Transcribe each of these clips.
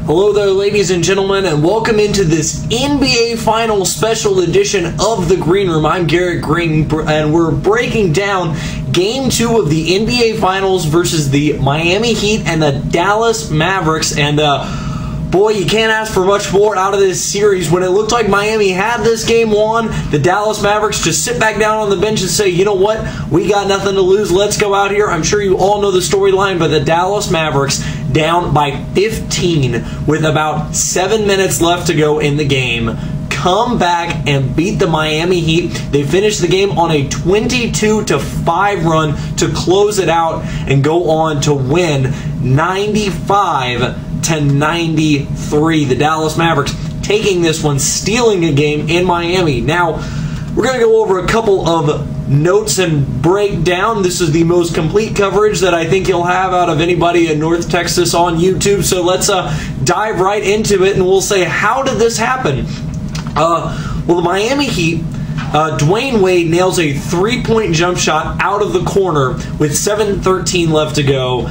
Hello there, ladies and gentlemen, and welcome into this NBA Finals special edition of the Green Room. I'm Garrett Greene, and we're breaking down Game 2 of the NBA Finals versus the Miami Heat and the Dallas Mavericks. And boy, you can't ask for much more out of this series. When it looked like Miami had this game won, the Dallas Mavericks just sit back down on the bench and say, you know what, we got nothing to lose, let's go out here. I'm sure you all know the storyline, but the Dallas Mavericks down by 15 with about 7 minutes left to go in the game, come back and beat the Miami Heat. They finished the game on a 22-5 run to close it out and go on to win 95-93. The Dallas Mavericks taking this one, stealing a game in Miami. Now, we're going to go over a couple of notes and break down. This is the most complete coverage that I think you'll have out of anybody in North Texas on YouTube. So let's dive right into it, and we'll say, how did this happen? Well, the Miami Heat, Dwayne Wade nails a three-point jump shot out of the corner with 7:13 left to go.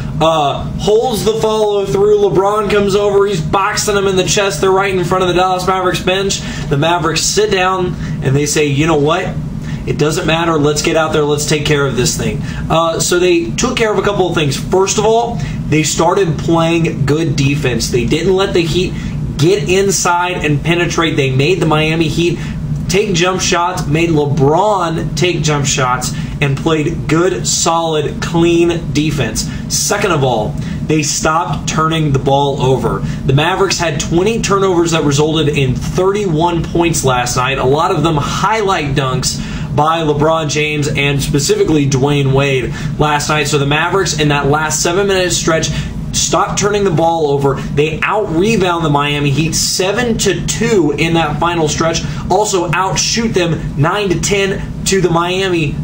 Holds the follow-through. LeBron comes over. He's boxing him in the chest. They're right in front of the Dallas Mavericks bench. The Mavericks sit down, and they say, you know what? It doesn't matter. Let's get out there. Let's take care of this thing. So they took care of a couple of things. First of all, they started playing good defense. They didn't let the Heat get inside and penetrate. They made the Miami Heat take jump shots, made LeBron take jump shots, and played good, solid, clean defense. Second of all, they stopped turning the ball over. The Mavericks had 20 turnovers that resulted in 31 points last night, a lot of them highlight dunks by LeBron James and specifically Dwayne Wade last night. So the Mavericks in that last 7-minute stretch stopped turning the ball over. They out-rebound the Miami Heat 7-2 in that final stretch. Also outshoot them 9-10 to Miami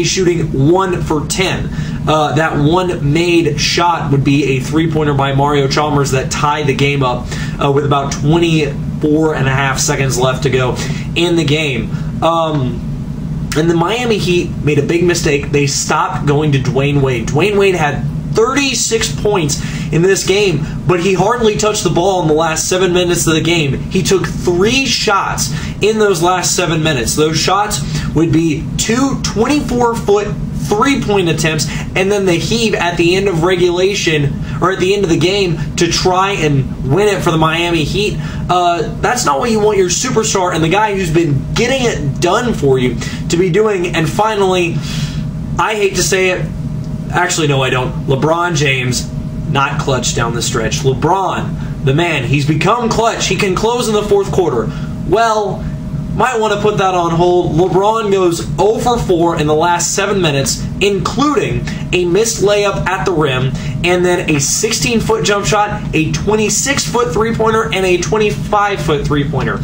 shooting 1 for 10. That one made shot would be a three-pointer by Mario Chalmers that tied the game up with about 24.5 seconds left to go in the game. And the Miami Heat made a big mistake. They stopped going to Dwayne Wade. Dwayne Wade had 36 points in this game, but he hardly touched the ball in the last 7 minutes of the game. He took 3 shots in those last 7 minutes. Those shots would be 2 24-foot three-point attempts, and then the heave at the end of regulation, or at the end of the game, to try and win it for the Miami Heat. That's not what you want your superstar and the guy who's been getting it done for you to be doing. And finally, I hate to say it, actually, no, I don't. LeBron James, not clutch down the stretch. LeBron, the man, he's become clutch. He can close in the fourth quarter. Well, might want to put that on hold. LeBron goes 0 for 4 in the last 7 minutes, including a missed layup at the rim, and then a 16-foot jump shot, a 26-foot three-pointer, and a 25-foot three-pointer.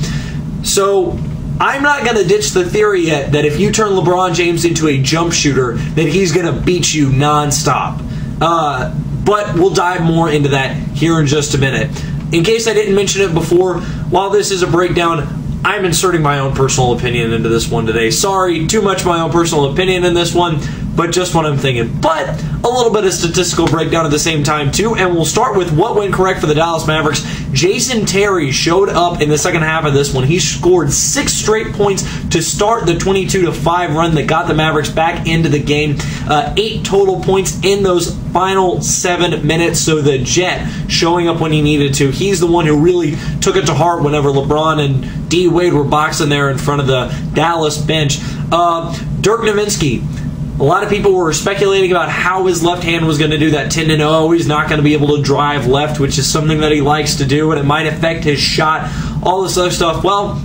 So I'm not going to ditch the theory yet that if you turn LeBron James into a jump shooter, that he's going to beat you nonstop. But we'll dive more into that here in just a minute. In case I didn't mention it before, while this is a breakdown, I'm inserting my own personal opinion into this one today. Sorry, too much my own personal opinion in this one, but just what I'm thinking. But a little bit of statistical breakdown at the same time, too, and we'll start with what went correct for the Dallas Mavericks. Jason Terry showed up in the second half of this one. He scored 6 straight points to start the 22-5 run that got the Mavericks back into the game. 8 total points in those final 7 minutes, so the Jet showing up when he needed to. He's the one who really took it to heart whenever LeBron and D. Wade were boxing there in front of the Dallas bench. Dirk Nowitzki, a lot of people were speculating about how his left hand was going to do that 10-0. He's not going to be able to drive left, which is something that he likes to do, and it might affect his shot, all this other stuff. Well,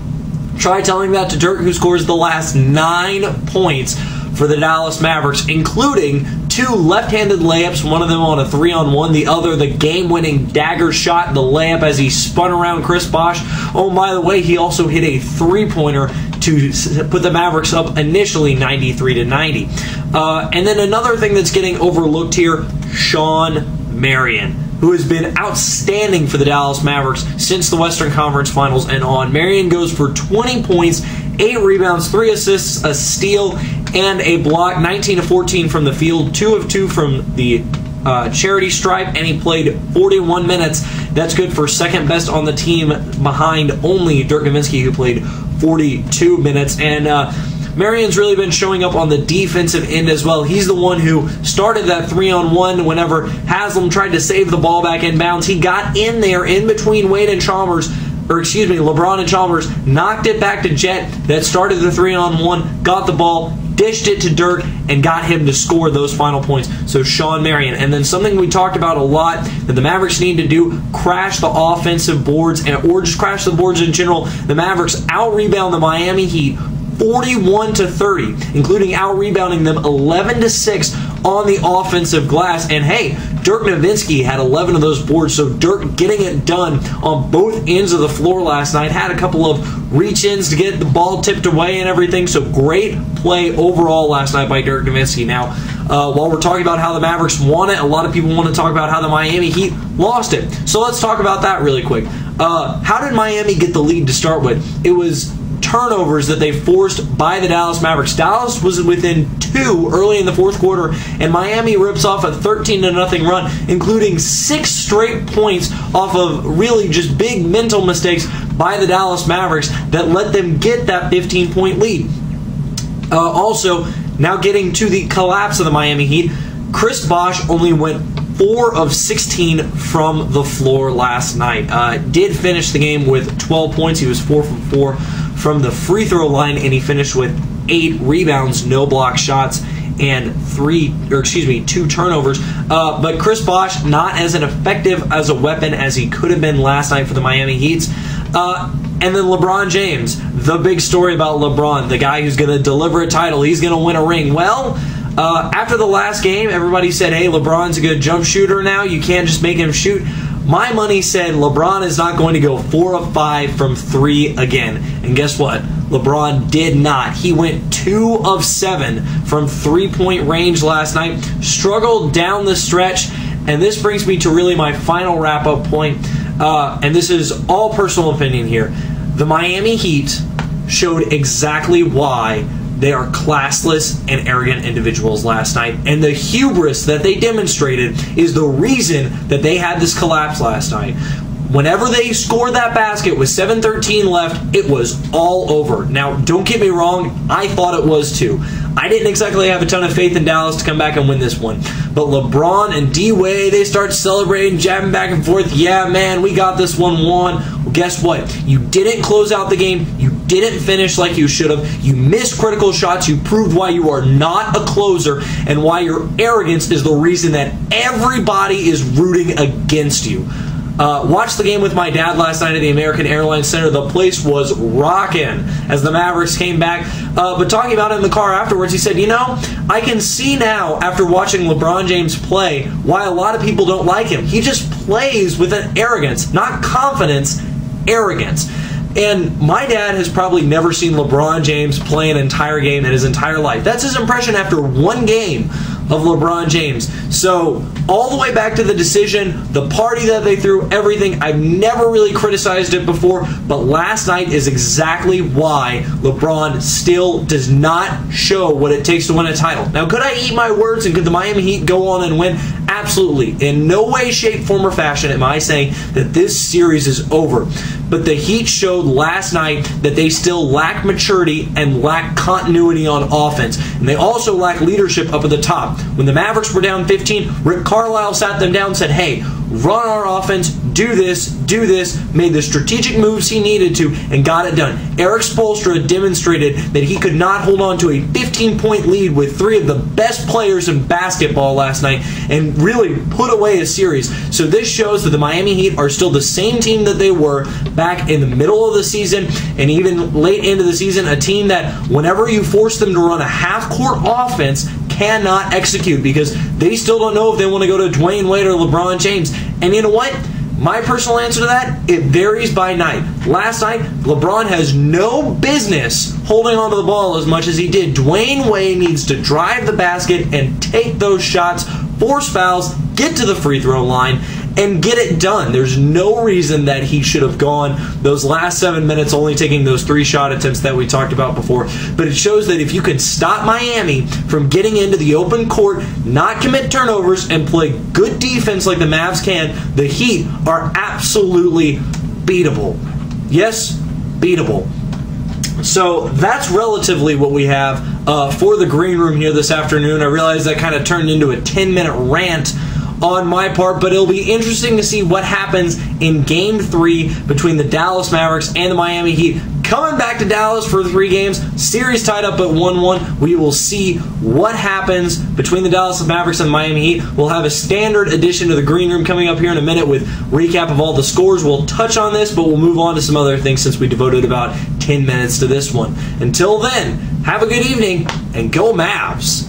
try telling that to Dirk, who scores the last 9 points for the Dallas Mavericks, including 2 left-handed layups, one of them on a 3-on-1, the other the game-winning dagger shot, the layup as he spun around Chris Bosh. Oh, by the way, he also hit a three-pointer to put the Mavericks up initially 93-90. And then another thing that's getting overlooked here, Shawn Marion, who has been outstanding for the Dallas Mavericks since the Western Conference Finals and on. Marion goes for 20 points, 8 rebounds, 3 assists, a steal, and a block. 19 of 14 from the field, 2 of 2 from the charity stripe, and he played 41 minutes That's good for second best on the team behind only Dirk Nowitzki, who played 42 minutes. And Marion's really been showing up on the defensive end as well. He's the one who started that 3-on-1 whenever Haslam tried to save the ball back inbounds. He got in there in between Wade and Chalmers, or excuse me, LeBron and Chalmers, knocked it back to Jet, that started the 3-on-1, got the ball, dished it to Dirk, and got him to score those final points. So Shawn Marion. And then something we talked about a lot that the Mavericks need to do, crash the offensive boards, or just crash the boards in general. The Mavericks out-rebound the Miami Heat 41-30, including out-rebounding them 11-6 on the offensive glass. And hey, Dirk Nowitzki had 11 of those boards, so Dirk getting it done on both ends of the floor last night. Had a couple of reach-ins to get the ball tipped away and everything, so great play overall last night by Dirk Nowitzki. Now, while we're talking about how the Mavericks won it, a lot of people want to talk about how the Miami Heat lost it. So let's talk about that really quick. How did Miami get the lead to start with? It was turnovers that they forced by the Dallas Mavericks. Dallas was within 2 early in the fourth quarter, and Miami rips off a 13-0 run, including 6 straight points off of really just big mental mistakes by the Dallas Mavericks that let them get that 15-point lead. Also, now getting to the collapse of the Miami Heat, Chris Bosh only went 4 of 16 from the floor last night. Did finish the game with 12 points. He was 4 from 4 from the free throw line, and he finished with 8 rebounds, no block shots, and 2 turnovers. But Chris Bosh not as effective as a weapon as he could have been last night for the Miami Heat. And then LeBron James, the big story about LeBron, the guy who's going to deliver a title, he's going to win a ring. Well, after the last game, everybody said, hey, LeBron's a good jump shooter now. You can't just make him shoot. My money said LeBron is not going to go 4 of 5 from 3 again. And guess what? LeBron did not. He went 2 of 7 from 3-point range last night. Struggled down the stretch. And this brings me to really my final wrap-up point. And this is all personal opinion here. The Miami Heat showed exactly why they are classless and arrogant individuals last night. And the hubris that they demonstrated is the reason that they had this collapse last night. Whenever they scored that basket with 7:13 left, it was all over. Now, don't get me wrong, I thought it was too. I didn't exactly have a ton of faith in Dallas to come back and win this one. But LeBron and D-Wade, they start celebrating, jabbing back and forth. Yeah, man, we got this one won. Well, guess what? You didn't close out the game. You didn't finish like you should have. You missed critical shots. You proved why you are not a closer and why your arrogance is the reason that everybody is rooting against you. Watched the game with my dad last night at the American Airlines Center. The place was rocking as the Mavericks came back. But talking about it in the car afterwards, he said, you know, I can see now after watching LeBron James play why a lot of people don't like him. He just plays with an arrogance, not confidence, arrogance. And my dad has probably never seen LeBron James play an entire game in his entire life. That's his impression after one game of LeBron James. So all the way back to the decision, the party that they threw, everything, I've never really criticized it before, but last night is exactly why LeBron still does not show what it takes to win a title. Now, could I eat my words and could the Miami Heat go on and win? Absolutely. In no way, shape, form, or fashion am I saying that this series is over. But the Heat showed last night that they still lack maturity and lack continuity on offense. And they also lack leadership up at the top. When the Mavericks were down 15, Rick Carlisle sat them down and said, hey, run our offense, do this, made the strategic moves he needed to, and got it done. Eric Spoelstra demonstrated that he could not hold on to a 15-point lead with 3 of the best players in basketball last night and really put away a series. So this shows that the Miami Heat are still the same team that they were back in the middle of the season and even late into the season, a team that whenever you force them to run a half-court offense, cannot execute because they still don't know if they want to go to Dwayne Wade or LeBron James. And you know what? My personal answer to that, it varies by night. Last night, LeBron has no business holding onto the ball as much as he did. Dwayne Wade needs to drive the basket and take those shots, force fouls, get to the free throw line, and get it done. There's no reason that he should have gone those last 7 minutes only taking those 3 shot attempts that we talked about before. But it shows that if you can stop Miami from getting into the open court, not commit turnovers, and play good defense like the Mavs can, the Heat are absolutely beatable. Yes, beatable. So that's relatively what we have for the green room here this afternoon. I realize that kind of turned into a 10-minute rant on my part, but it'll be interesting to see what happens in Game 3 between the Dallas Mavericks and the Miami Heat. Coming back to Dallas for 3 games, series tied up at 1-1. We will see what happens between the Dallas Mavericks and the Miami Heat. We'll have a standard edition of the Green Room coming up here in a minute with recap of all the scores. We'll touch on this, but we'll move on to some other things since we devoted about 10 minutes to this one. Until then, have a good evening and go Mavs!